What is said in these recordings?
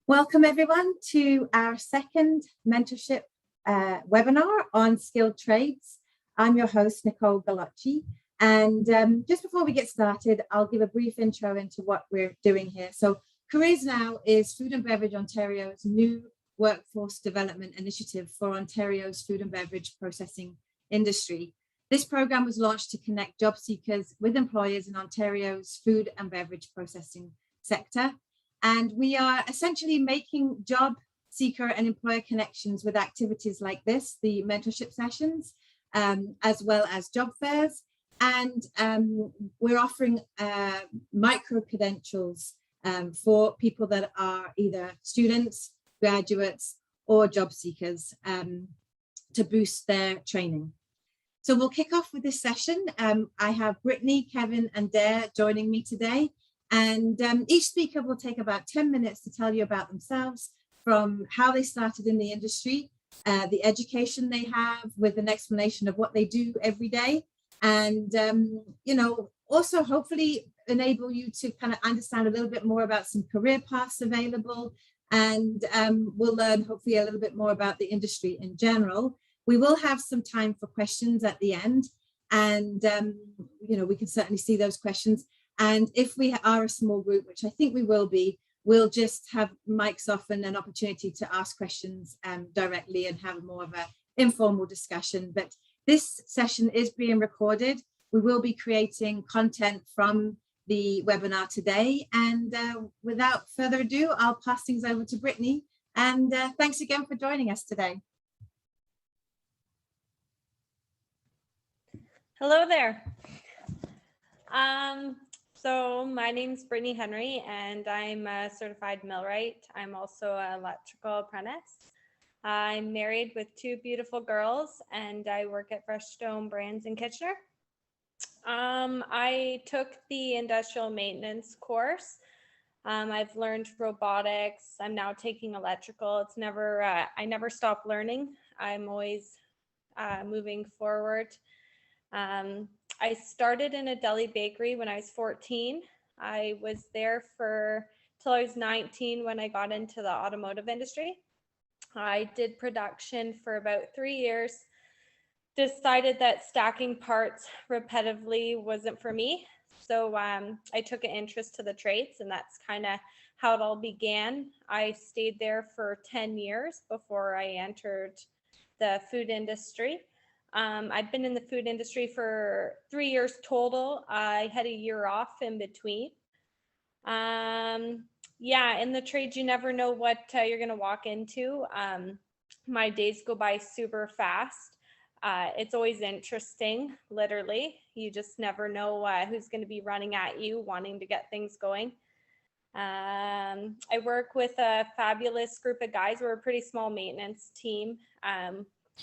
Welcome everyone to our second mentorship webinar on skilled trades. I'm your host, Nicole Galacci. And just before we get started, I'll give a brief intro into what we're doing here. So CareersNow is Food and Beverage Ontario's new workforce development initiative for Ontario's food and beverage processing industry. This program was launched to connect job seekers with employers in Ontario's food and beverage processing sector. And we are essentially making job seeker and employer connections with activities like this, the mentorship sessions, as well as job fairs. And we're offering micro credentials for people that are either students, graduates, or job seekers to boost their training. So we'll kick off with this session. I have Brittany, Kevin, and Dare joining me today. And each speaker will take about 10 minutes to tell you about themselves, from how they started in the industry, the education they have with an explanation of what they do every day, and, also hopefully enable you to kind of understand a little bit more about some career paths available. And we'll learn hopefully a little bit more about the industry in general. We will have some time for questions at the end. And, we can certainly see those questions. And if we are a small group, which I think we will be, we'll just have mics off and an opportunity to ask questions directly and have more of an informal discussion. But this session is being recorded. We will be creating content from the webinar today. And without further ado, I'll pass things over to Brittany. And thanks again for joining us today. Hello there. So my name's Brittany Henry, and I'm a certified millwright. I'm also an electrical apprentice. I'm married with two beautiful girls, and I work at Fresh Stone Brands in Kitchener. I took the industrial maintenance course. I've learned robotics. I'm now taking electrical. It's never, I never stop learning. I'm always moving forward. I started in a deli bakery when I was 14. I was there till I was 19 when I got into the automotive industry. I did production for about 3 years, decided that stacking parts repetitively wasn't for me. So I took an interest to the trades, and that's kind of how it all began. I stayed there for 10 years before I entered the food industry. I've been in the food industry for 3 years total. I had a year off in between. In the trades, you never know what you're going to walk into. My days go by super fast. It's always interesting, literally. You just never know who's going to be running at you, wanting to get things going. I work with a fabulous group of guys. We're a pretty small maintenance team.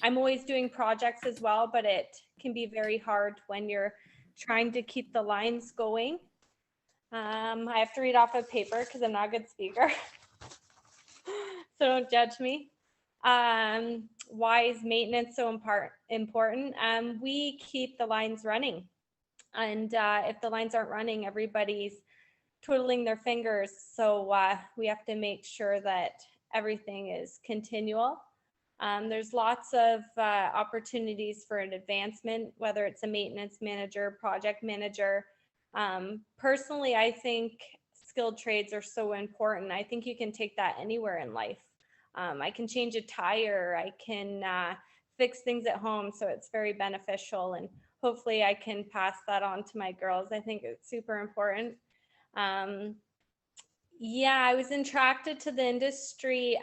I'm always doing projects as well, but it can be very hard when you're trying to keep the lines going. I have to read off a paper because I'm not a good speaker. So don't judge me. Why is maintenance so important? We keep the lines running. And if the lines aren't running, everybody's twiddling their fingers. So we have to make sure that everything is continual. There's lots of opportunities for an advancement, whether it's a maintenance manager, project manager. Personally, I think skilled trades are so important. I think you can take that anywhere in life. I can change a tire. I can fix things at home. So it's very beneficial. And hopefully I can pass that on to my girls. I think it's super important. I was attracted to the industry.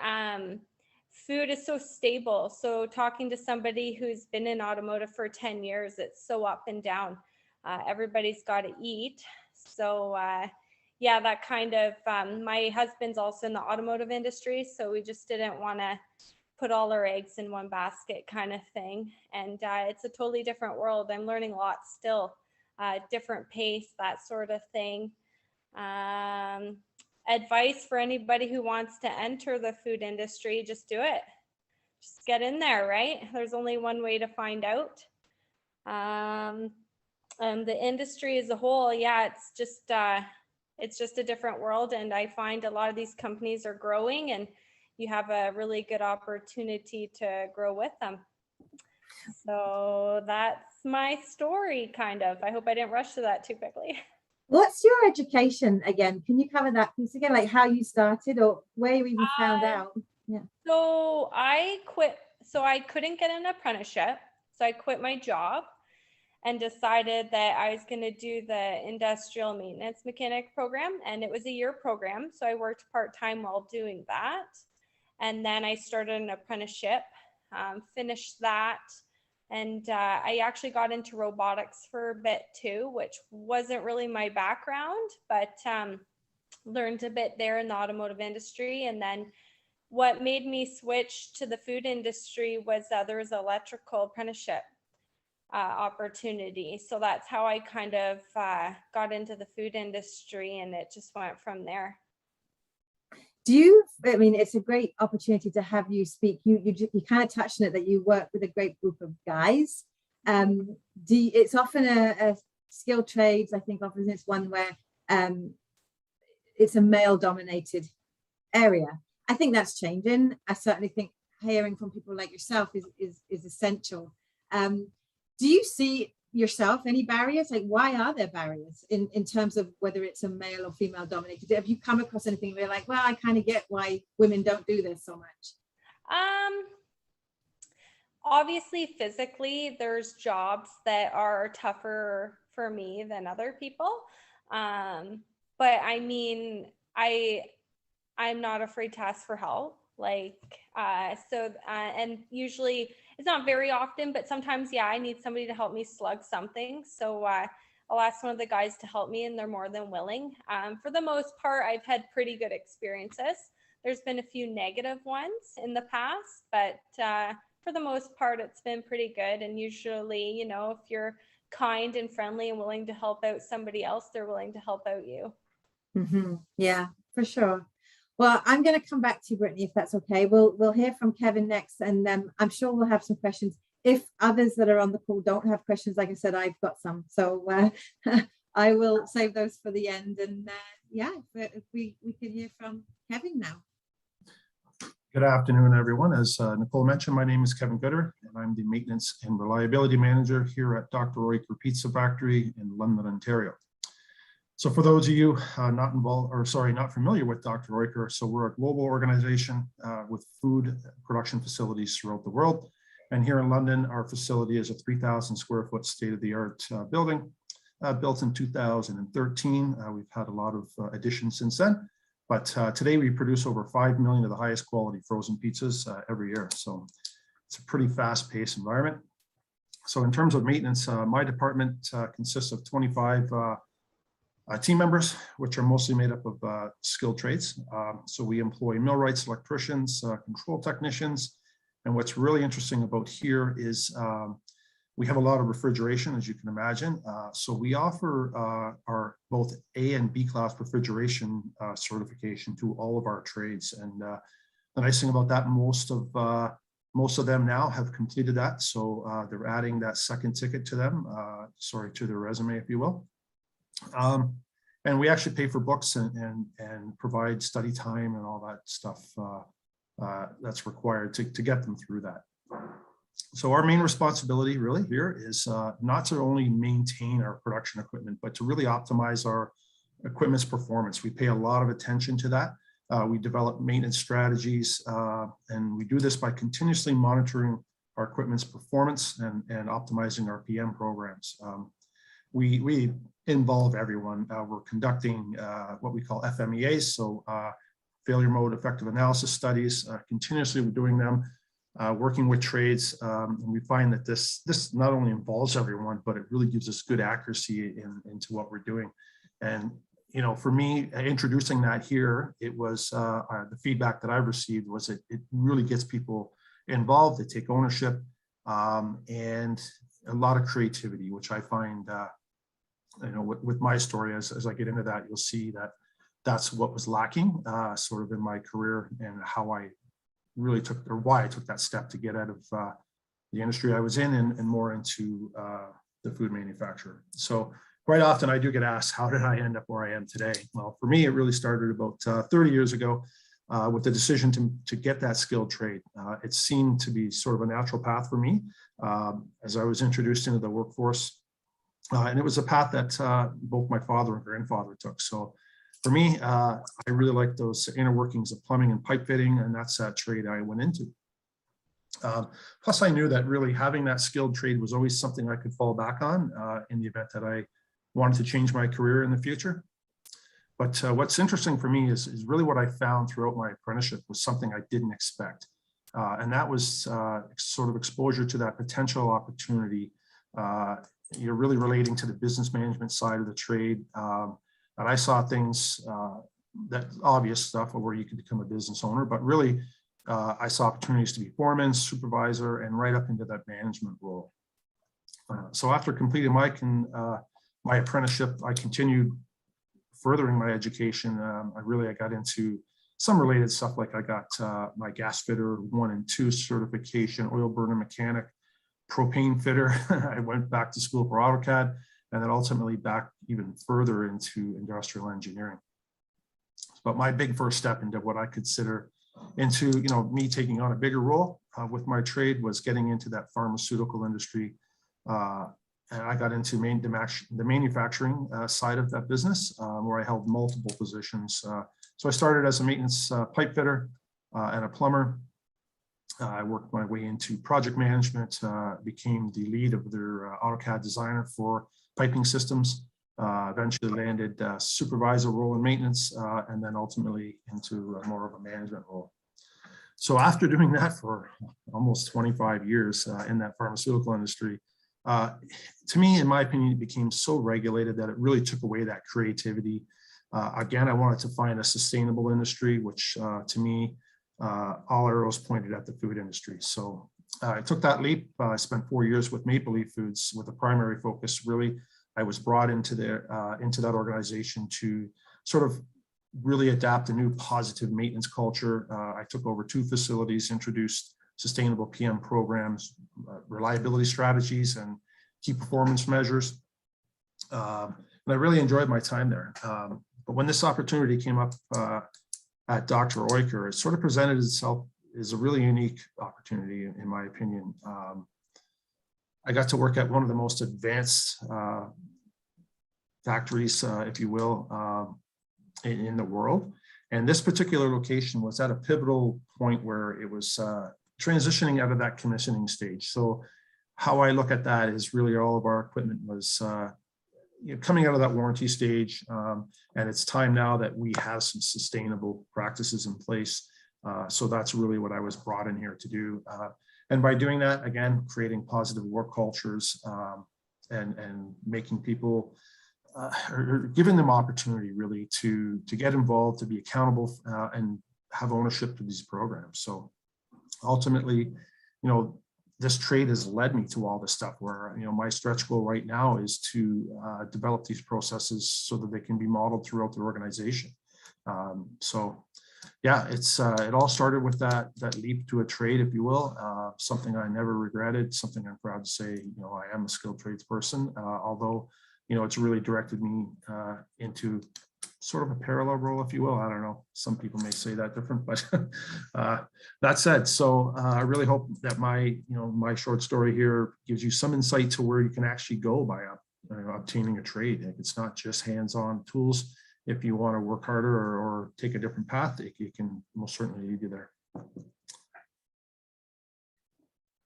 Food is so stable. So talking to somebody who's been in automotive for 10 years, it's so up and down. Everybody's got to eat. So that kind of, my husband's also in the automotive industry. So we just didn't want to put all our eggs in one basket kind of thing. And it's a totally different world. I'm learning a lot still, different pace, that sort of thing. Advice for anybody who wants to enter the food industry, just do it. Just get in there, right? There's only one way to find out. The industry as a whole, it's just it's just a different world. And I find a lot of these companies are growing, and you have a really good opportunity to grow with them. So that's my story, kind of. I hope I didn't rush to that too quickly. What's your education again? Can you cover that piece again, like how you started or where you even found out? Yeah. So I quit. So I couldn't get an apprenticeship. So I quit my job and decided that I was going to do the industrial maintenance mechanic program. And it was a year program. So I worked part-time while doing that. And then I started an apprenticeship, finished that. And I actually got into robotics for a bit too, which wasn't really my background, but learned a bit there in the automotive industry. And then what made me switch to the food industry was there was an electrical apprenticeship opportunity. So that's how I kind of got into the food industry, and it just went from there. I mean, it's a great opportunity to have you speak. You kind of touched on it, that you work with a great group of guys. It's often a skilled trades. I think often it's one where it's a male dominated area. I think that's changing. I certainly think hearing from people like yourself is essential. Do you see yourself any barriers? Like, why are there barriers in terms of whether it's a male or female dominated? Have you come across anything where you're like, well, I kind of get why women don't do this so much? Obviously, physically, there's jobs that are tougher for me than other people. But I mean, I'm not afraid to ask for help. And usually it's not very often, but sometimes, yeah, I need somebody to help me slug something. So I'll ask one of the guys to help me, and they're more than willing. For the most part, I've had pretty good experiences. There's been a few negative ones in the past, but for the most part, it's been pretty good. And usually, you know, if you're kind and friendly and willing to help out somebody else, they're willing to help out you. Mm-hmm. Yeah, for sure. Well, I'm going to come back to you, Brittany, if that's okay. We'll hear from Kevin next, and I'm sure we'll have some questions. If others that are on the call don't have questions, like I said, I've got some. So I will save those for the end. And yeah, if we can hear from Kevin now. Good afternoon, everyone. As Nicole mentioned, my name is Kevin Gooder, and I'm the Maintenance and Reliability Manager here at Dr. Royker Pizza Factory in London, Ontario. So for those of you not familiar with Dr. Royker, so we're a global organization with food production facilities throughout the world. And here in London, our facility is a 3,000 square foot state-of-the-art building built in 2013. We've had a lot of additions since then. But today we produce over 5 million of the highest quality frozen pizzas every year. So it's a pretty fast-paced environment. So in terms of maintenance, my department consists of 25 team members, which are mostly made up of skilled trades. So we employ millwrights, electricians, control technicians. And what's really interesting about here is we have a lot of refrigeration, as you can imagine. So we offer our both A and B class refrigeration certification to all of our trades. And the nice thing about that, most of them now have completed that. So they're adding that second ticket to them, to their resume, if you will. And we actually pay for books and provide study time and all that stuff that's required to get them through that. So our main responsibility really here is not to only maintain our production equipment, but to really optimize our equipment's performance. We pay a lot of attention to that. We develop maintenance strategies, and we do this by continuously monitoring our equipment's performance and optimizing our PM programs. We involve everyone. We're conducting what we call FMEAs, so failure mode effective analysis studies. Continuously we're doing them, working with trades, and we find that this not only involves everyone, but it really gives us good accuracy into what we're doing. And you know, for me, introducing that here, it was the feedback that I've received was it really gets people involved. They take ownership and a lot of creativity, which I find you know, with my story, as I get into that, you'll see that that's what was lacking sort of in my career, and how I really took, or why I took that step to get out of the industry I was in and more into the food manufacturer. So quite often I do get asked, how did I end up where I am today? Well, for me, it really started about 30 years ago with the decision to get that skilled trade. It seemed to be sort of a natural path for me as I was introduced into the workforce. And it was a path that both my father and grandfather took. So for me, I really like those inner workings of plumbing and pipe fitting, and that's that trade I went into. Plus, I knew that really having that skilled trade was always something I could fall back on in the event that I wanted to change my career in the future. But what's interesting for me is really what I found throughout my apprenticeship was something I didn't expect. And that was sort of exposure to that potential opportunity, you're really relating to the business management side of the trade. And I saw things, that obvious stuff where you could become a business owner, but really I saw opportunities to be foreman, supervisor, and right up into that management role. So after completing my apprenticeship, I continued furthering my education. I got into some related stuff, like I got my gas fitter 1 and 2 certification, oil burner mechanic, propane fitter. I went back to school for AutoCAD, and then ultimately back even further into industrial engineering. But my big first step into what I consider into, me taking on a bigger role with my trade was getting into that pharmaceutical industry. And I got into the manufacturing side of that business, where I held multiple positions. So I started as a maintenance pipe fitter and a plumber. I worked my way into project management, became the lead of their AutoCAD designer for piping systems, eventually landed a supervisor role in maintenance, and then ultimately into more of a management role. So after doing that for almost 25 years in that pharmaceutical industry, to me, in my opinion, it became so regulated that it really took away that creativity. Again, I wanted to find a sustainable industry, which to me, all arrows pointed at the food industry. So I took that leap. I spent 4 years with Maple Leaf Foods with a primary focus. Really, I was brought into that organization to sort of really adapt a new positive maintenance culture. I took over 2 facilities, introduced sustainable PM programs, reliability strategies, and key performance measures. And I really enjoyed my time there. But when this opportunity came up at Dr. Oiker, it sort of presented itself as a really unique opportunity, in my opinion. I got to work at one of the most advanced factories, if you will, in the world. And this particular location was at a pivotal point where it was transitioning out of that commissioning stage. So how I look at that is really all of our equipment was coming out of that warranty stage. And it's time now that we have some sustainable practices in place. So that's really what I was brought in here to do. And by doing that, again, creating positive work cultures and making people, or giving them opportunity really to get involved, to be accountable and have ownership to these programs. So ultimately, this trade has led me to all this stuff where, my stretch goal right now is to develop these processes so that they can be modeled throughout the organization. So yeah, it all started with that leap to a trade, if you will, something I never regretted, something I'm proud to say, I am a skilled trades person, although, it's really directed me into sort of a parallel role, if you will. I don't know. Some people may say that different, but that said, so I really hope that my short story here gives you some insight to where you can actually go by obtaining a trade. It's not just hands-on tools. If you want to work harder or take a different path, it can most certainly lead you there.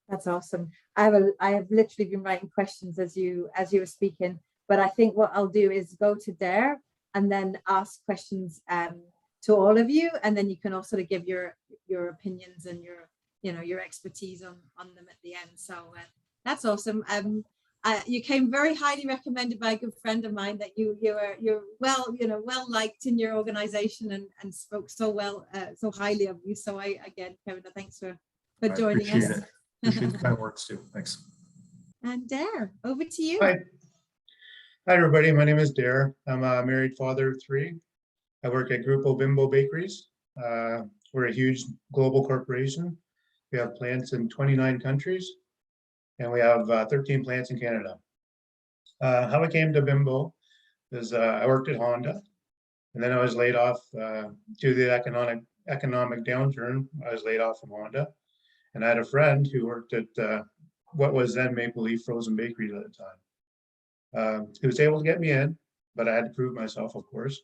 That's awesome. I have literally been writing questions as you were speaking, but I think what I'll do is go to Dare and then ask questions to all of you, and then you can also give your opinions and your expertise on them at the end. So that's awesome. You came very highly recommended by a good friend of mine that you're well liked in your organization and spoke so highly of you. So again, Kevin, thanks for joining us. Appreciate the kind words too. Thanks. And Dare, over to you. Hi, everybody. My name is Dare. I'm a married father of 3. I work at Grupo Bimbo Bakeries. We're a huge global corporation. We have plants in 29 countries, and we have 13 plants in Canada. How I came to Bimbo is I worked at Honda, and then I was laid off due to the economic downturn. I was laid off from Honda, and I had a friend who worked at what was then Maple Leaf Frozen Bakeries at the time. He was able to get me in, but I had to prove myself, of course,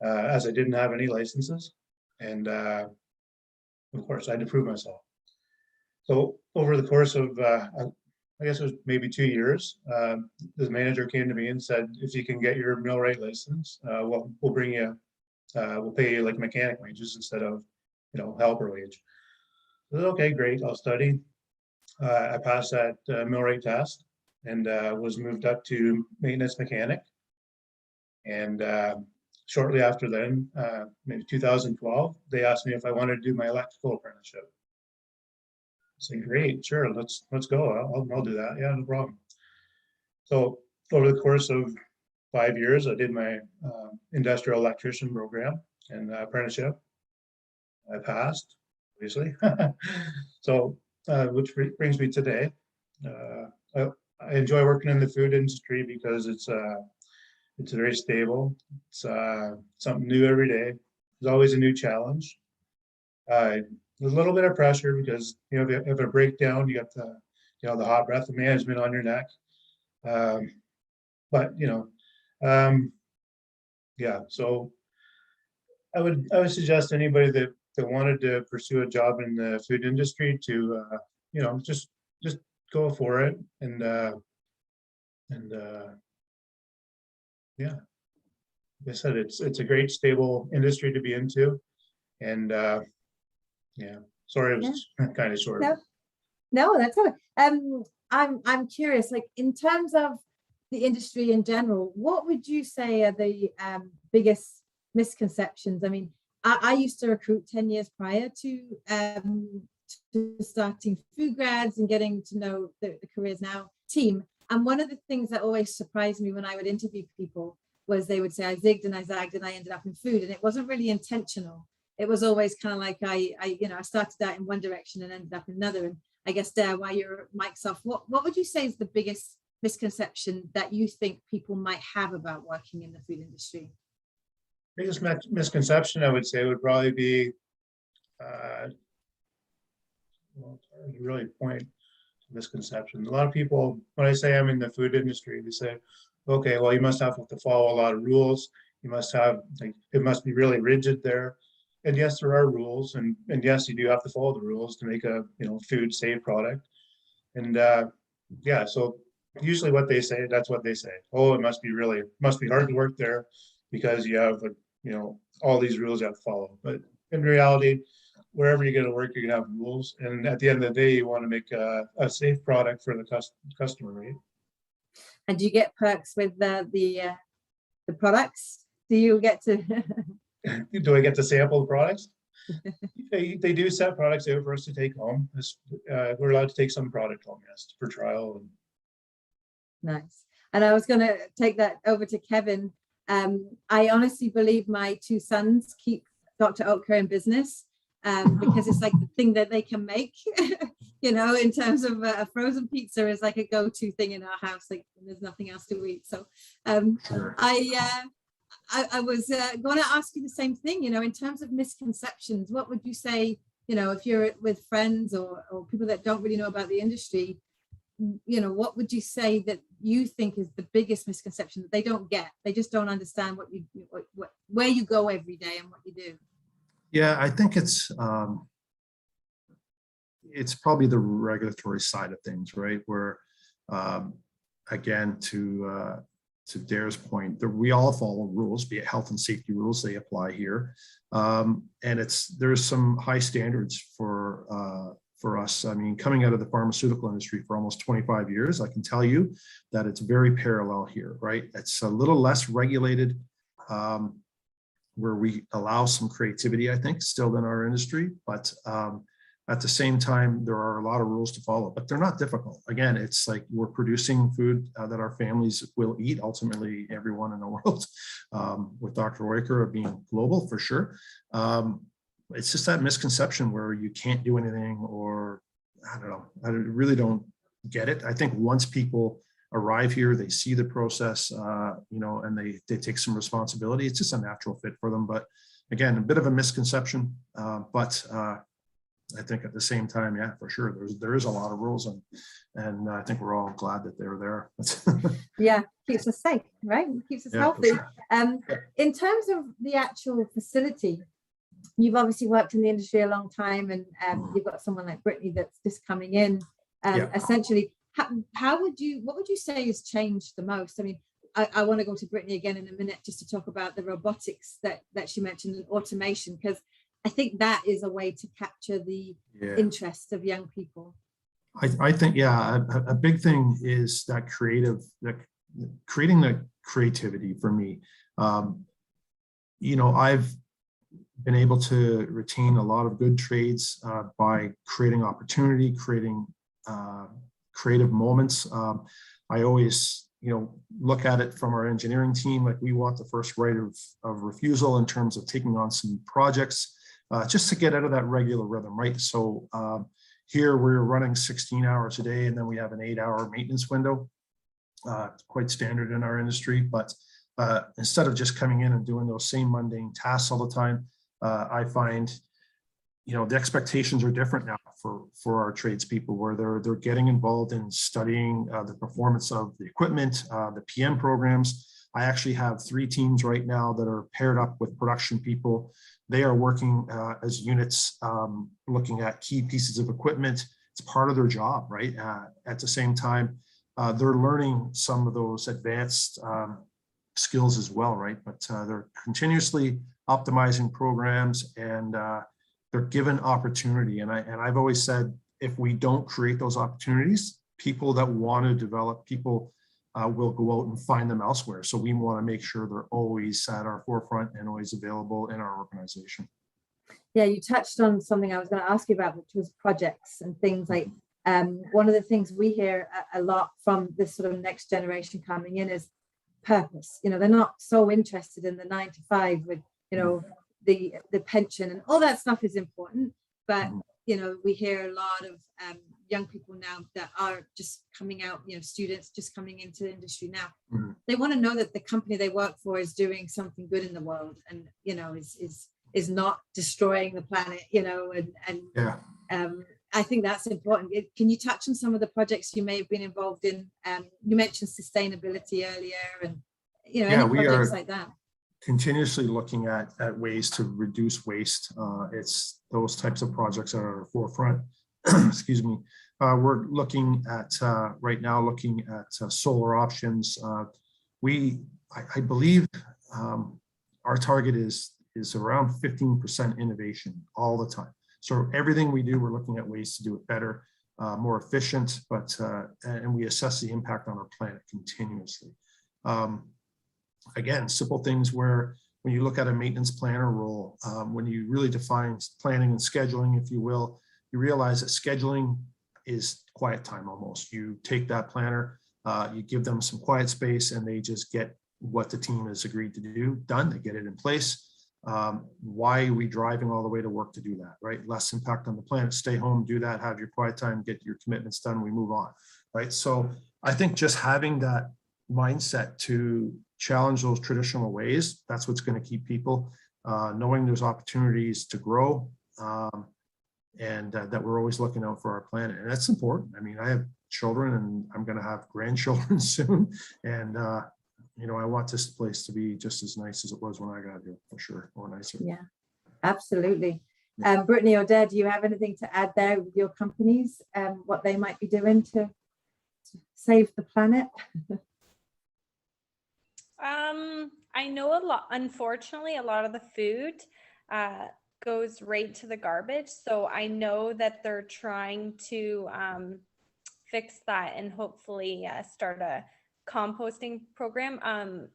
as I didn't have any licenses, and of course I had to prove myself. So over the course of, I guess it was maybe 2 years, the manager came to me and said, if you can get your millwright license, we'll bring you, we'll pay you like mechanic wages instead of, helper wage. I said, okay, great, I'll study. I passed that millwright test and was moved up to maintenance mechanic. And shortly after then, maybe 2012, they asked me if I wanted to do my electrical apprenticeship. I said, great, sure, let's go. I'll do that. Yeah, no problem. So over the course of 5 years, I did my industrial electrician program and apprenticeship. I passed, obviously. So, which brings me today. I enjoy working in the food industry because it's very stable. It's something new every day. There's always a new challenge. There's a little bit of pressure because if a breakdown, you got the hot breath of management on your neck. But yeah. So I would suggest anybody that wanted to pursue a job in the food industry to just go for it and yeah. Like I said, it's a great stable industry to be into, and yeah. Sorry, it was kind of short. No, that's all right. I'm curious, like in terms of the industry in general, what would you say are the biggest misconceptions? I mean, I used to recruit 10 years prior to starting Food Grads and getting to know the CareersNow team. And one of the things that always surprised me when I would interview people was they would say I zigged and I zagged and I ended up in food, and it wasn't really intentional. It was always kind of like I started out in one direction and ended up in another. And I guess there, while your mic's off, what would you say is the biggest misconception that you think people might have about working in the food industry? Biggest misconception I would say would probably be, well, really point misconception. A lot of people, when I say I'm in the food industry, they say, okay, well, you must have to follow a lot of rules. You must have, like, it must be really rigid there. And yes, there are rules, and yes, you do have to follow the rules to make a food safe product. And yeah, so usually what they say, that's what they say. Oh, it must be hard to work there because you have all these rules you have to follow. But in reality, wherever you're going to work, you're going to have rules. And at the end of the day, you want to make a safe product for the customer, right? And do you get perks with the products? Do you get to? Do I get to sample the products? They do set products out for us to take home. We're allowed to take some product home, yes, for trial. Nice. And I was going to take that over to Kevin. I honestly believe my two sons keep Dr. Oetker in business because it's like the thing that they can make. In terms of a frozen pizza is like a go-to thing in our house. Like there's nothing else to eat. So sure. I was going to ask you the same thing, in terms of misconceptions, what would you say, if you're with friends or people that don't really know about the industry, what would you say that you think is the biggest misconception that they don't get? They just don't understand where you go every day and what you do. Yeah, I think it's probably the regulatory side of things, right? Where, again, to Dare's point, we all follow rules, be it health and safety rules, they apply here. And there's some high standards for us. I mean, coming out of the pharmaceutical industry for almost 25 years, I can tell you that it's very parallel here, right? It's a little less regulated, where we allow some creativity, I think, still in our industry, but at the same time, there are a lot of rules to follow, but they're not difficult. Again, it's like we're producing food that our families will eat, ultimately everyone in the world, with Dr. Oetker being global for sure. It's just that misconception where you can't do anything, or I don't know, I really don't get it. I think once people arrive here, they see the process, and they take some responsibility. It's just a natural fit for them. But again, a bit of a misconception, but I think at the same time, yeah, for sure, there is a lot of rules, and I think we're all glad that they're there. Yeah, keeps us safe, right? Keeps us Yeah, healthy. sure. In terms of the actual facility, you've obviously worked in the industry a long time, and you've got someone like Brittany that's just coming in. Essentially, what would you say has changed the most? I mean, I want to go to Brittany again in a minute just to talk about the robotics that she mentioned and automation, because I think that is a way to capture the interest of young people. I think, a big thing is that creating the creativity for me. I've been able to retain a lot of good trades by creating opportunity, creating creative moments. I always, look at it from our engineering team, like we want the first right of refusal in terms of taking on some projects, just to get out of that regular rhythm, right? So here we're running 16 hours a day, and then we have an 8-hour maintenance window. It's quite standard in our industry, but instead of just coming in and doing those same mundane tasks all the time, I find, the expectations are different now for our tradespeople, where they're getting involved in studying the performance of the equipment, the PM programs. I actually have 3 teams right now that are paired up with production people. They are working as units, looking at key pieces of equipment. It's part of their job, right? At the same time, they're learning some of those advanced skills as well, right? But they're continuously optimizing programs, and they're given opportunity. And I've always said, if we don't create those opportunities, people that want to develop people will go out and find them elsewhere. So we want to make sure they're always at our forefront and always available in our organization. Yeah, you touched on something I was going to ask you about, which was projects and things like, one of the things we hear a lot from this sort of next generation coming in is purpose. They're not so interested in the 9 to 5 with, the pension, and all that stuff is important. But, we hear a lot of young people now that are just coming out, students just coming into the industry now. They want to know that the company they work for is doing something good in the world, and, is not destroying the planet, I think that's important. Can you touch on some of the projects you may have been involved in? You mentioned sustainability earlier, and any projects like that. Continuously looking at ways to reduce waste. It's those types of projects that are at our forefront. Excuse me. We're looking at right now, solar options. I believe our target is around 15% innovation all the time. So everything we do, we're looking at ways to do it better, more efficient, but and we assess the impact on our planet continuously. Again, simple things where when you look at a maintenance planner role, when you really define planning and scheduling, if you will, you realize that scheduling is quiet time almost. You take that planner, you give them some quiet space, and they just get what the team has agreed to do done. They get it in place. Why are we driving all the way to work to do that, right? Less impact on the planet. Stay home, do that, have your quiet time, get your commitments done, we move on, right? So I think just having that mindset to challenge those traditional ways, that's what's going to keep people knowing there's opportunities to grow, and that we're always looking out for our planet. And that's important. I mean, I have children, and I'm going to have grandchildren soon, and I want this place to be just as nice as it was when I got here, for sure, or nicer. Yeah, absolutely. Brittany or Dad, do you have anything to add there with your companies, what they might be doing to save the planet? I know unfortunately, a lot of the food goes right to the garbage. So I know that they're trying to fix that and hopefully start a composting program.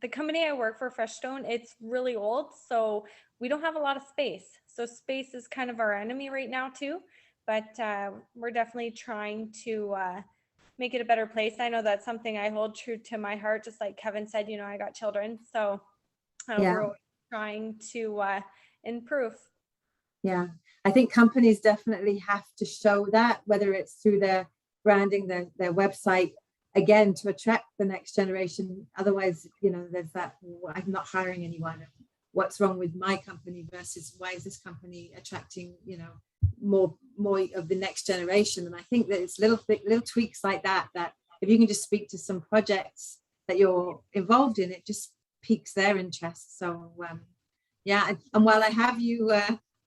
The company I work for, Freshstone, it's really old, so we don't have a lot of space. So space is kind of our enemy right now too, but we're definitely trying to make it a better place. I know that's something I hold true to my heart, just like Kevin said, I got children, so we're always trying to improve. Yeah, I think companies definitely have to show that, whether it's through their branding, their website, again, to attract the next generation. Otherwise, there's that, well, I'm not hiring anyone. What's wrong with my company versus why is this company attracting, more of the next generation? And I think that it's little tweaks like that if you can just speak to some projects that you're involved in, it just piques their interest. So yeah, and while I have you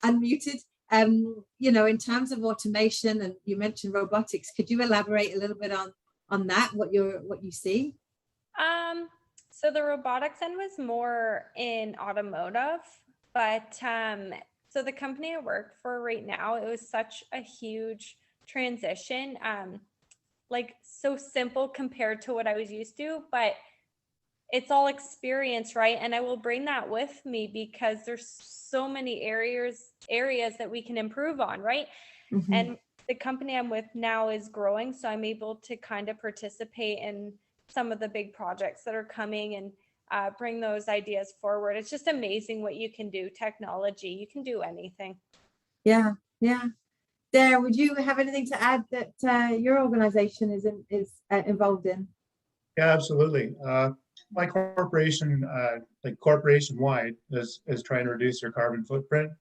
unmuted, in terms of automation, and you mentioned robotics, could you elaborate a little bit on that, what you see? So the robotics end was more in automotive, but so the company I work for right now, it was such a huge transition, like so simple compared to what I was used to, but it's all experience, right? And I will bring that with me because there's so many areas that we can improve on, right? Mm-hmm. And the company I'm with now is growing, so I'm able to kind of participate in some of the big projects that are coming and bring those ideas forward. It's just amazing what you can do. Technology, you can do anything. Yeah. Dare, would you have anything to add that your organization is involved in? Yeah, absolutely. My corporation, like corporation-wide, is trying to reduce their carbon footprint.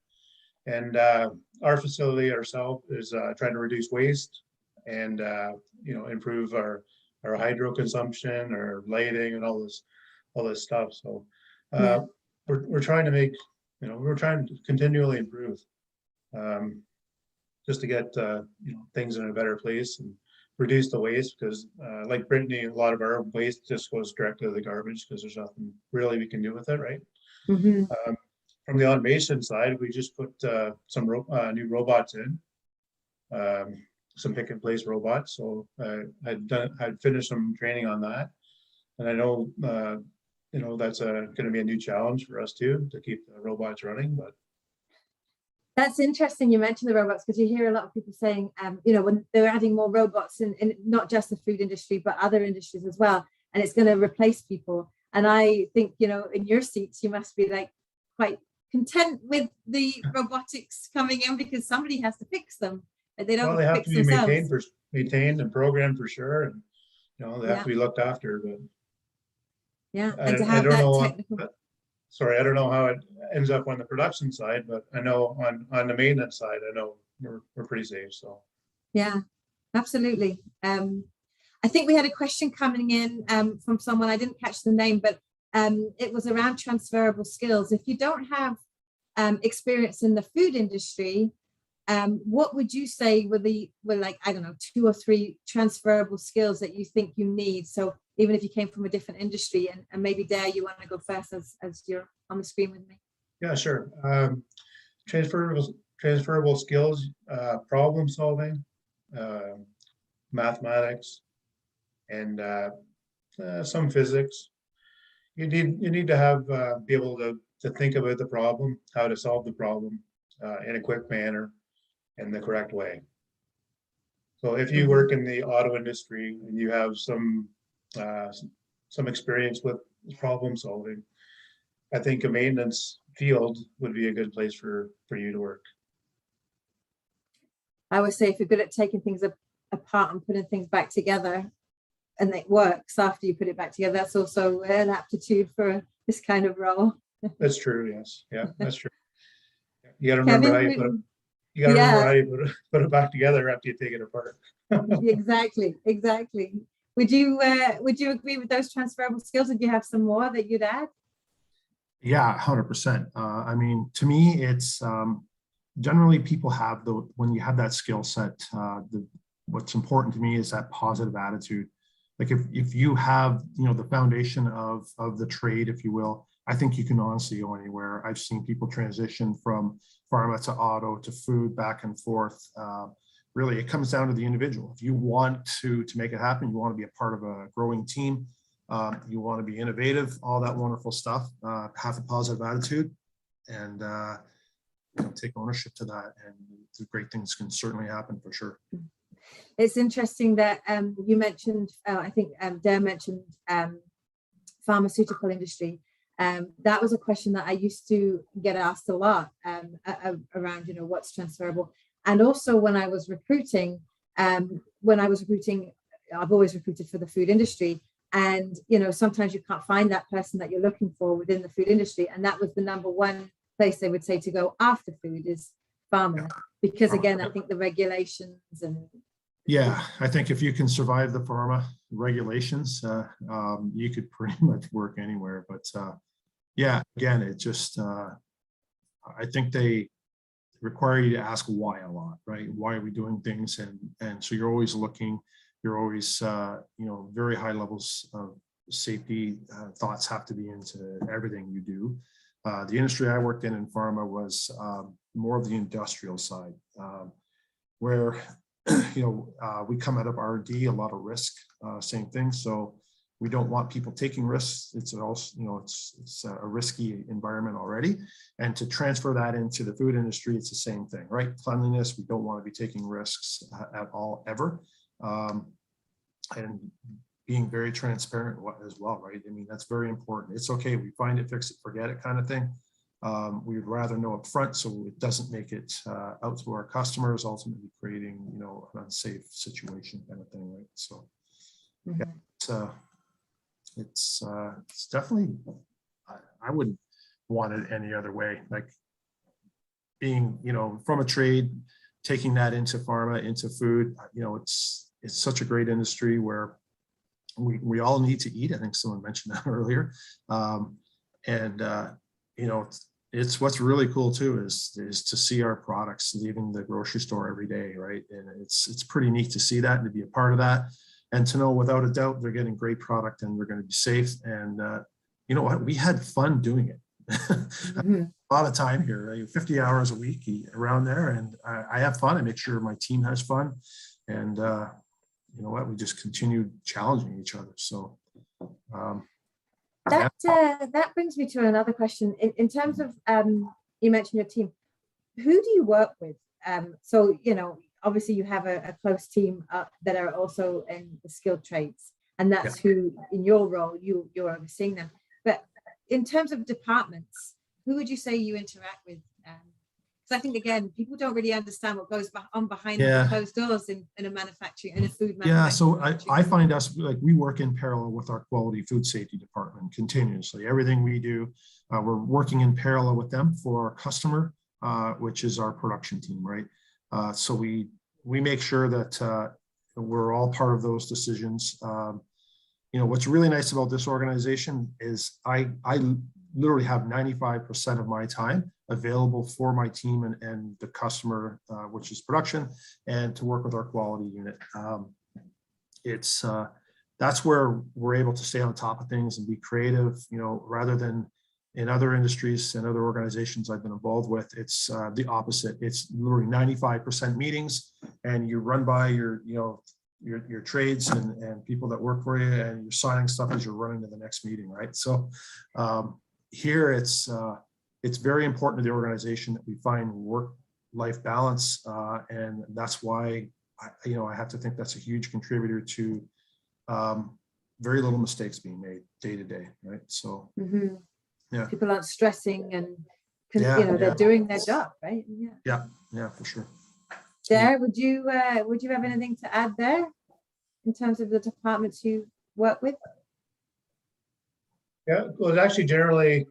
And our facility ourselves is trying to reduce waste and, improve our hydro consumption, our lighting, and all this stuff. So we're trying to make, we're trying to continually improve, just to get things in a better place and reduce the waste, because like Brittany, a lot of our waste just goes directly to the garbage because there's nothing really we can do with it, right? Mm-hmm. From the automation side, we just put some new robots in, some pick and place robots. So I'd finished some training on that, and I know that's going to be a new challenge for us too, to keep the robots running. But that's interesting you mentioned the robots, because you hear a lot of people saying, when they're adding more robots in not just the food industry, but other industries as well, and it's going to replace people. And I think, in your seats, you must be like quite content with the robotics coming in, because somebody has to fix them. They don't. Well, they have fix to be themselves. maintained and programmed for sure, and they have to be looked after. But yeah, I and to have don't that know. technical. Sorry, I don't know how it ends up on the production side, but I know on the maintenance side, I know we're pretty safe. So yeah, absolutely. I think we had a question coming in from someone, I didn't catch the name, but it was around transferable skills. If you don't have experience in the food industry, what would you say were like, I don't know, 2 or 3 transferable skills that you think you need? So even if you came from a different industry, and maybe Dare, you want to go first as you're on the screen with me. yeah, sure. Transferable skills, problem solving, mathematics, and some physics. You need to have be able to think about the problem, how to solve the problem in a quick manner, in the correct way. So if you work in the auto industry and you have some experience with problem solving, I think a maintenance field would be a good place for you to work. I would say if you're good at taking things apart and putting things back together, and it works after you put it back together, that's also an aptitude for this kind of role. That's true. Yes. Yeah, that's true. You got to remember how you put it. You got to remember how you put it back together after you take it apart. Exactly. Would you agree with those transferable skills? Did you have some more that you'd add? Yeah, 100%. I mean, to me, it's generally people have when you have that skill set, what's important to me is that positive attitude. Like if you have, the foundation of the trade, if you will, I think you can honestly go anywhere. I've seen people transition from pharma to auto to food, back and forth. Really, it comes down to the individual. If you want to make it happen, you want to be a part of a growing team, you want to be innovative, all that wonderful stuff, have a positive attitude, and take ownership to that, and the great things can certainly happen for sure. It's interesting that you mentioned, I think Dare mentioned pharmaceutical industry. That was a question that I used to get asked a lot around, what's transferable. And also when I was recruiting I've always recruited for the food industry, and sometimes you can't find that person that you're looking for within the food industry, and that was the number one place they would say to go after food is pharma, because again, I think the regulations and I think if you can survive the pharma regulations, you could pretty much work anywhere. But again, it just I think they require you to ask why a lot, right? Why are we doing things? And so you're always looking, you're always very high levels of safety thoughts have to be into everything you do. The industry I worked in pharma was more of the industrial side, where we come out of R&D, a lot of risk, same thing. So we don't want people taking risks. It's also, it's a risky environment already. And to transfer that into the food industry, it's the same thing, right? Cleanliness, we don't want to be taking risks at all, ever. And being very transparent as well, right? I mean, that's very important. It's okay, we find it, fix it, forget it kind of thing. We would rather know up front so it doesn't make it out to our customers, ultimately creating, an unsafe situation kind of thing, right? So it's definitely, I wouldn't want it any other way. Like being, from a trade, taking that into pharma, into food, it's such a great industry where we all need to eat. I think someone mentioned that earlier. It's what's really cool too is to see our products leaving the grocery store every day, right? And it's pretty neat to see that and to be a part of that, and to know without a doubt they're getting great product and they're going to be safe. And you know what? We had fun doing it. A lot of time here, right? 50 hours a week around there, and I have fun. I make sure my team has fun, and you know what? We just continued challenging each other. So. That brings me to another question. In terms of, you mentioned your team. Who do you work with? So, obviously you have a close team that are also in the skilled trades, and that's who, in your role, you're overseeing them. But in terms of departments, who would you say you interact with? Because I think, again, people don't really understand what goes on behind the closed doors in a manufacturing, in a food manufacturing. Yeah, so I find us, like, we work in parallel with our quality food safety department continuously. Everything we do, we're working in parallel with them for our customer, which is our production team, right? So we make sure that we're all part of those decisions. What's really nice about this organization is I literally have 95% of my time available for my team and the customer, which is production, and to work with our quality unit. That's where we're able to stay on top of things and be creative, rather than in other industries and other organizations I've been involved with. It's the opposite. It's literally 95% meetings, and you run by your trades and people that work for you, and you're signing stuff as you're running to the next meeting, right? So here it's very important to the organization that we find work-life balance, and that's why I have to think that's a huge contributor to very little mistakes being made day to day, right? So people aren't stressing and they're doing their job, right? Yeah, for sure. Dare, would you have anything to add there in terms of the departments you work with? Yeah, well, actually, generally,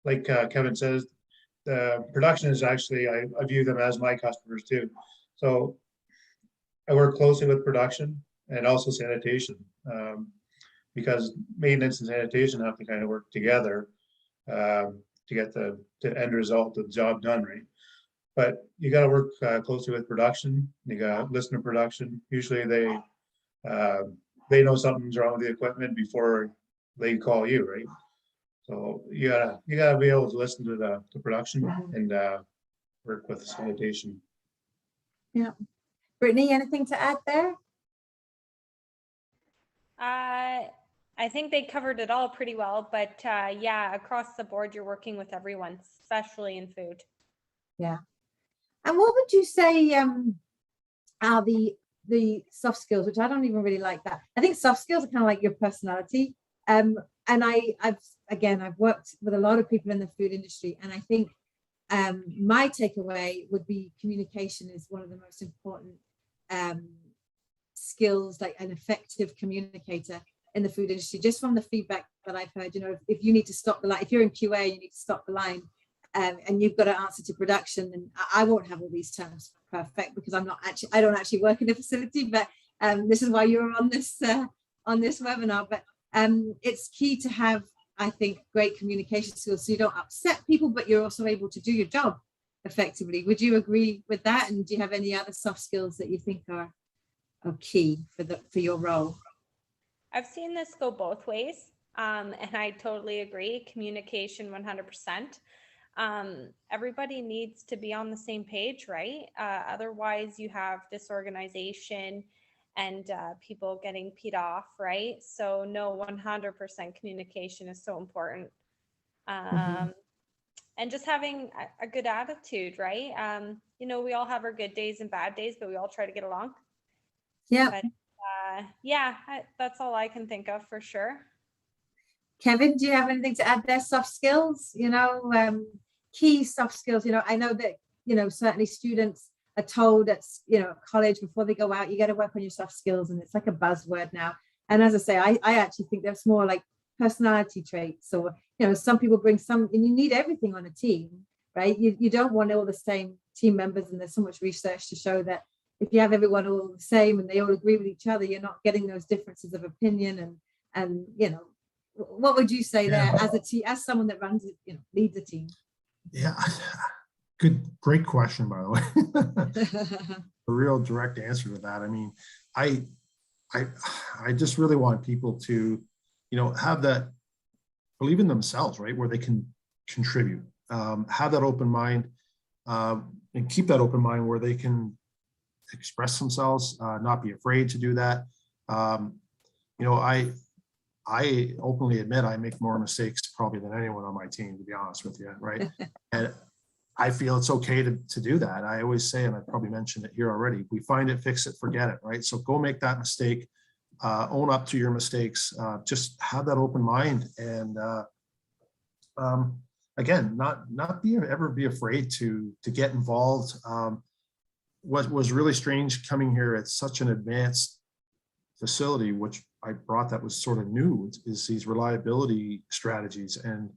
like Kevin says, the production is actually, I view them as my customers too. So I work closely with production and also sanitation, because maintenance and sanitation have to kind of work together to get the end result of the job done, right? But you got to work closely with production. You got to listen to production. Usually they know something's wrong with the equipment before they call you, right? So you gotta be able to listen to the production and work with sanitation. Yeah, Brittany, anything to add there? I think they covered it all pretty well, but across the board, you're working with everyone, especially in food. Yeah. And what would you say are the soft skills, which I don't even really like that. I think soft skills are kind of like your personality. And I've worked with a lot of people in the food industry, and I think my takeaway would be communication is one of the most important skills, like an effective communicator in the food industry, just from the feedback that I've heard. You know, if you need to stop the line, if you're in QA, you need to stop the line, and you've got to answer to production, and I won't have all these terms perfect because I don't actually work in the facility, but this is why you're on this webinar. But it's key to have, I think, great communication skills so you don't upset people, but you're also able to do your job effectively. Would you agree with that? And do you have any other soft skills that you think are key for your role? I've seen this go both ways, and I totally agree. Communication 100%. Everybody needs to be on the same page, right? Otherwise, you have disorganization and people getting peed off, right? So no, 100% communication is so important. And just having a good attitude, right? You know, we all have our good days and bad days, but we all try to get along. Yeah. But, yeah, that's all I can think of for sure. Kevin, do you have anything to add there? Soft skills, you know, key soft skills. You know, I know that, you know, certainly students are told at, you know, college before they go out, you got to work on your soft skills, and it's like a buzzword now. And as I say, I actually think that's more like personality traits, or, you know, some people bring some, and you need everything on a team, right? You don't want all the same team members, and there's so much research to show that if you have everyone all the same and they all agree with each other, you're not getting those differences of opinion. And you know, what would you say there as a team, as someone that runs it, you know, leads a team? Yeah, great question, by the way. A real direct answer to that. I mean, I just really want people to, you know, have that, believe in themselves, right, where they can contribute, have that open mind, and keep that open mind where they can express themselves, not be afraid to do that. You know, I openly admit I make more mistakes probably than anyone on my team, to be honest with you, right? And I feel it's okay to do that. I always say, and I probably mentioned it here already, we find it, fix it, forget it, right? So go make that mistake, own up to your mistakes, just have that open mind, and again, not ever be afraid to get involved. What was really strange coming here at such an advanced facility, which I brought that was sort of new, is these reliability strategies. And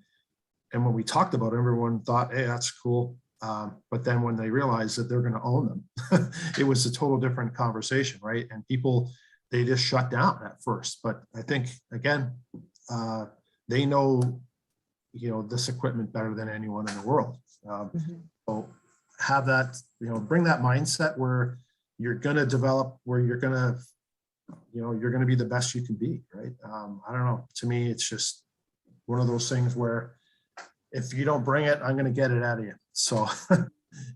when we talked about it, everyone thought, hey, that's cool. But then when they realized that they're going to own them, it was a total different conversation, right? And people, they just shut down at first. But I think, again, they know, you know, this equipment better than anyone in the world. So have that, you know, bring that mindset where you're going to develop, where you're going to, you know, you're going to be the best you can be, right? I don't know. To me, it's just one of those things where if you don't bring it, I'm going to get it out of you. So, you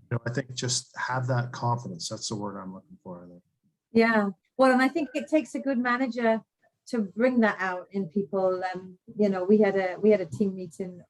know, I think just have that confidence. That's the word I'm looking for, I think. Yeah. Well, and I think it takes a good manager to bring that out in people. You know, we had a team meeting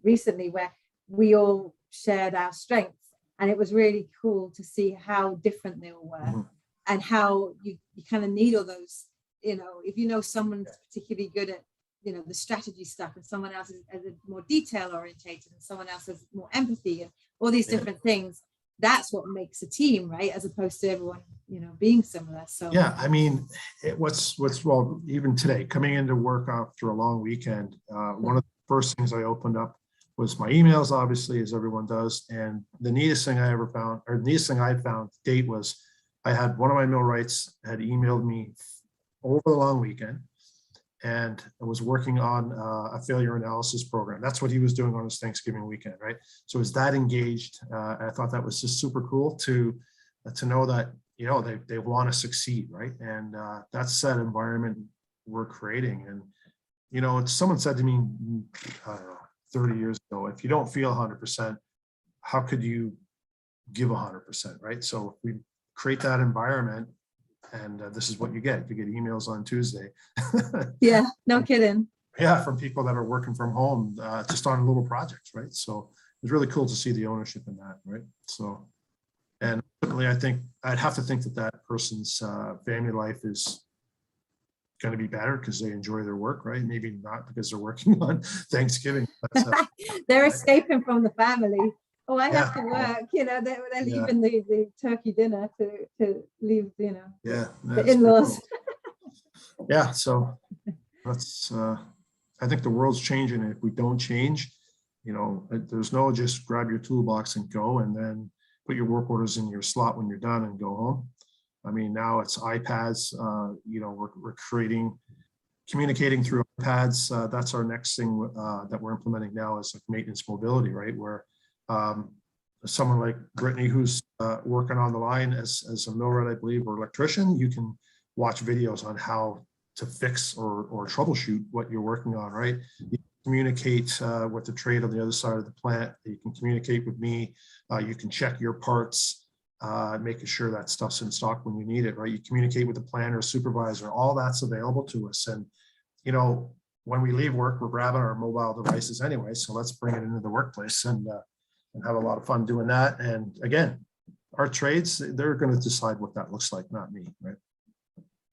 recently where we all shared our strengths, and it was really cool to see how different they all were, and how you kind of need all those, you know, if you know someone's particularly good at, you know, the strategy stuff, and someone else is more detail orientated, and someone else has more empathy, and all these different things. That's what makes a team, right? As opposed to everyone, you know, being similar. So yeah, I mean, what's well, even today, coming into work after a long weekend, one of the first things I opened up was my emails, obviously, as everyone does. And the neatest thing I ever found, or the neatest thing I found to date, was I had one of my millwrights had emailed me over the long weekend, and I was working on a failure analysis program. That's what he was doing on his Thanksgiving weekend, right? So is that engaged? I thought that was just super cool to know that, you know, they want to succeed, right? And that's that environment we're creating. And, you know, someone said to me, I don't know, 30 years ago, if you don't feel 100%, how could you give 100%, right? So if we create that environment, and this is what you get. You get emails on Tuesday. yeah, no kidding. Yeah, from people that are working from home, just on little projects, right? So it's really cool to see the ownership in that, right? So, and ultimately, I think I'd have to think that that person's family life is going to be better because they enjoy their work, right? Maybe not because they're working on Thanksgiving. But, they're escaping from the family. Oh, I have Yeah. to work, they're Yeah. leaving the turkey dinner to leave, Yeah, the that's pretty in-laws. cool. Yeah, so that's, I think the world's changing. If we don't change, there's no just grab your toolbox and go and then put your work orders in your slot when you're done and go home. I mean, now it's iPads, we're communicating through iPads. That's our next thing that we're implementing now is like maintenance mobility, right? Where someone like Brittany, who's working on the line as a millwright, I believe, or electrician, you can watch videos on how to fix or troubleshoot what you're working on, right? You communicate with the trade on the other side of the plant. You can communicate with me. You can check your parts, making sure that stuff's in stock when you need it, right? You communicate with the planner, supervisor, all that's available to us. And, when we leave work, we're grabbing our mobile devices anyway. So let's bring it into the workplace and have a lot of fun doing that. And again, our trades, they're going to decide what that looks like, not me, right?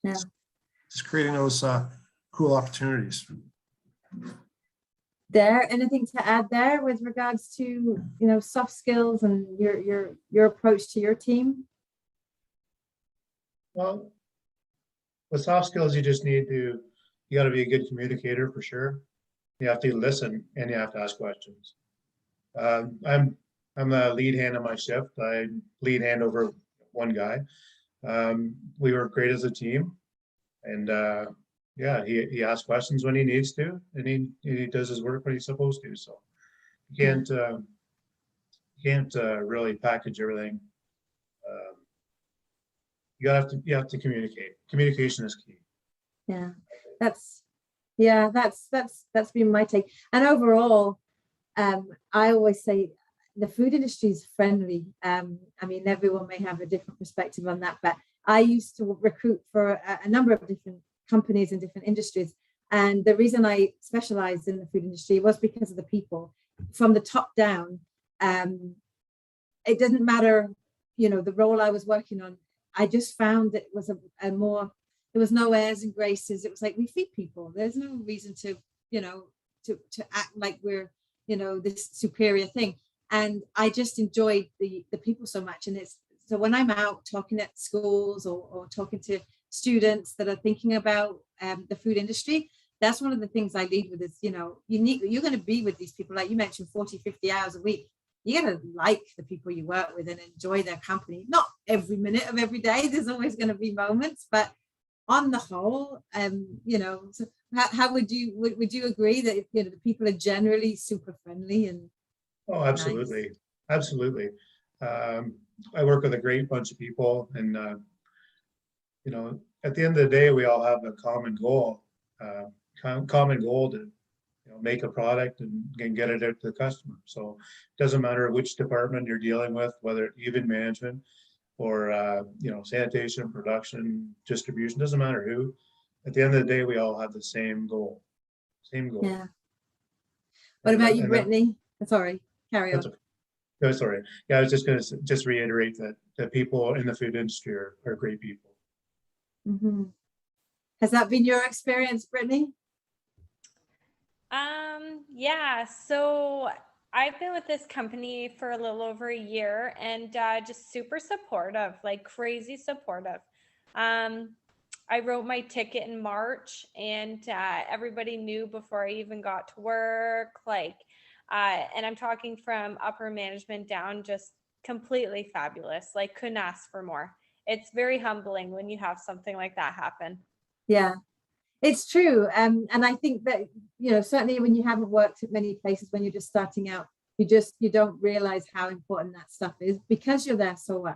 Yeah. Just creating those cool opportunities. Anything to add there with regards to, soft skills and your approach to your team? Well, with soft skills, you got to be a good communicator for sure. You have to listen and you have to ask questions. I'm the lead hand on my shift. I lead hand over one guy. We work great as a team, and he asks questions when he needs to, and he does his work when he's supposed to. So you can't really package everything. You have to communicate. Communication is key. That's been my take. And overall, I always say the food industry is friendly. I mean, everyone may have a different perspective on that, but I used to recruit for a number of different companies in different industries. And the reason I specialized in the food industry was because of the people from the top down. It doesn't matter, the role I was working on. I just found that it was there was no airs and graces. It was like, we feed people. There's no reason to act like we're, this superior thing. And I just enjoyed the people so much. And so when I'm out talking at schools or talking to students that are thinking about the food industry, that's one of the things I lead with is, you're going to be with these people, like you mentioned, 40, 50 hours a week. You got to like the people you work with and enjoy their company. Not every minute of every day. There's always going to be moments, but on the whole, so how would you agree that the people are generally super friendly and oh, absolutely, nice? Absolutely. I work with a great bunch of people, and at the end of the day, we all have a common goal. To make a product and get it out to the customer. So it doesn't matter which department you're dealing with, whether even management or sanitation, production, distribution, doesn't matter who. At the end of the day, we all have the same goal. Yeah. What about you, Brittany? Sorry, carry on. No, sorry. Yeah, I was just going to reiterate that people in the food industry are great people. Mm-hmm. Has that been your experience, Brittany? Yeah, so I've been with this company for a little over a year and just super supportive, like crazy supportive. I wrote my ticket in March and everybody knew before I even got to work, and I'm talking from upper management down, just completely fabulous, like couldn't ask for more. It's very humbling when you have something like that happen. Yeah. It's true. And I think that, certainly when you haven't worked at many places, when you're just starting out, you don't realize how important that stuff is because you're there so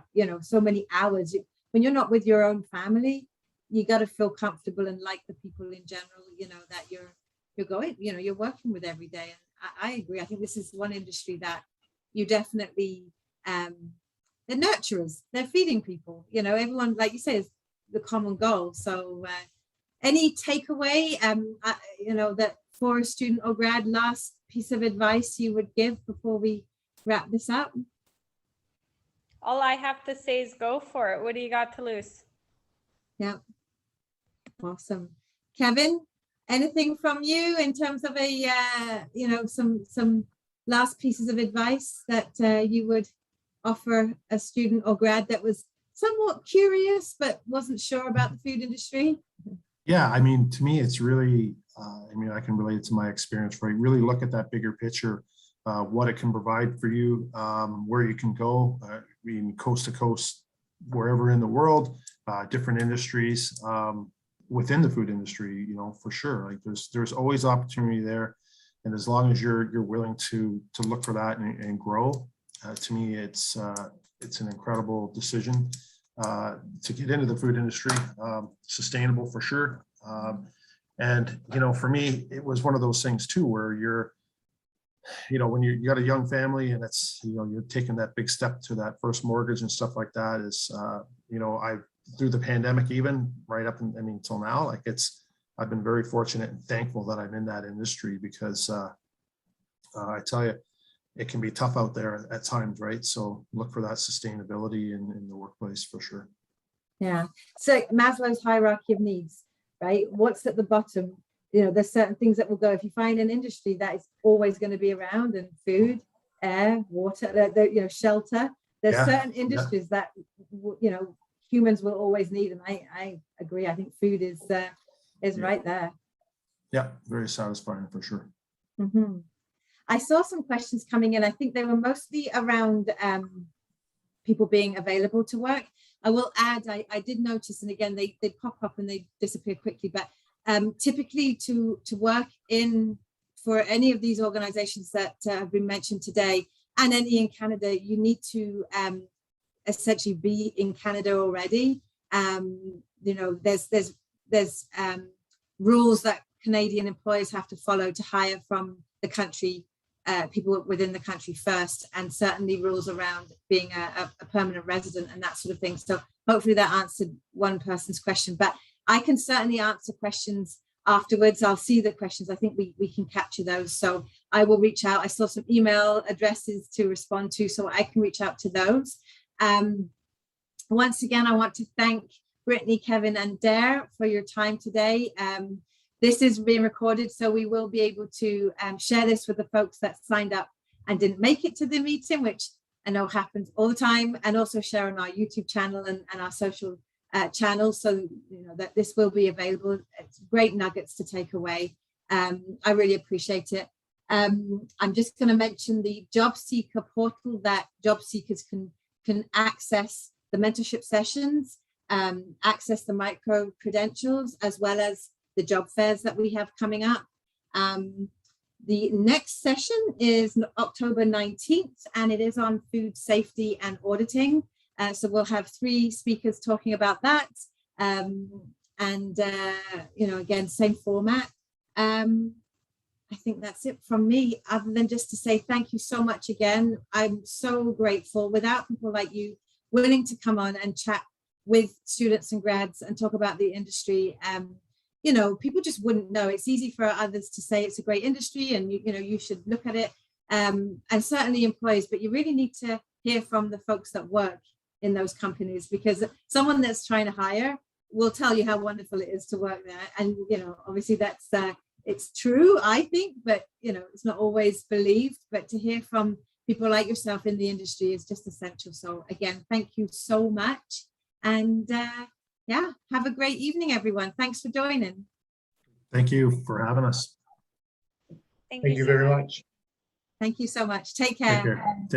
many hours. When you're not with your own family, you got to feel comfortable and like the people in general, that you're going, you're working with every day. And I agree. I think this is one industry that you definitely, they're nurturers, they're feeding people, everyone, like you say, is the common goal. So, any takeaway, that for a student or grad, last piece of advice you would give before we wrap this up? All I have to say is go for it. What do you got to lose? Yeah. Awesome. Kevin, anything from you in terms of some last pieces of advice that you would offer a student or grad that was somewhat curious but wasn't sure about the food industry? Yeah, I mean, to me, it's really, I mean, I can relate it to my experience, right? Really look at that bigger picture, what it can provide for you, where you can go, I mean, coast to coast, wherever in the world, different industries within the food industry, you know, for sure. Like there's always opportunity there. And as long as you're willing to look for that and grow, to me, it's an incredible decision to get into the food industry, sustainable for sure. And, you know, for me, it was one of those things too, where you're, you know, when you got a young family and it's, you know, you're taking that big step to that first mortgage and stuff like that is, you know, through the pandemic, even right up, I mean, till now, like I've been very fortunate and thankful that I'm in that industry because I tell you, it can be tough out there at times, right? So look for that sustainability in the workplace for sure. Yeah. So Maslow's hierarchy of needs, right? What's at the bottom? You know, there's certain things that will go. If you find an industry that is always going to be around, and food, air, water, you know, shelter, there's certain industries that, you know, humans will always need. And I agree. I think food is right there. Yeah, very satisfying for sure. Mm-hmm. I saw some questions coming in. I think they were mostly around people being available to work. I will add, I did notice, and again, they pop up and they disappear quickly, but typically to work for any of these organizations that have been mentioned today, and any in Canada, you need to essentially be in Canada already. You know, there's rules that Canadian employers have to follow to hire from the country, people within the country first, and certainly rules around being a permanent resident and that sort of thing. So hopefully that answered one person's question, but I can certainly answer questions afterwards. I'll see the questions. I think we can capture those. So I will reach out. I saw some email addresses to respond to, so I can reach out to those. Once again, I want to thank Brittany, Kevin, and Dare for your time today. This is being recorded, so we will be able to share this with the folks that signed up and didn't make it to the meeting, which I know happens all the time, and also share on our YouTube channel and our social channels, so you know that this will be available. It's great nuggets to take away. I really appreciate it. I'm just going to mention the job seeker portal that job seekers can access the mentorship sessions, access the micro credentials, as well as the job fairs that we have coming up. The next session is October 19th, and it is on food safety and auditing. So we'll have 3 speakers talking about that. You know, again, same format. I think that's it from me, other than just to say thank you so much again. I'm so grateful. Without people like you willing to come on and chat with students and grads and talk about the industry, you know, people just wouldn't know. It's easy for others to say it's a great industry and you know you should look at it, and certainly employees, but you really need to hear from the folks that work in those companies, because someone that's trying to hire will tell you how wonderful it is to work there. And you know, obviously that's it's true, I think, but you know, it's not always believed. But to hear from people like yourself in the industry is just essential. So again, thank you so much. And yeah, have a great evening, everyone. Thanks for joining. Thank you for having us. Thank you very much. Thank you so much. Take care. Take care.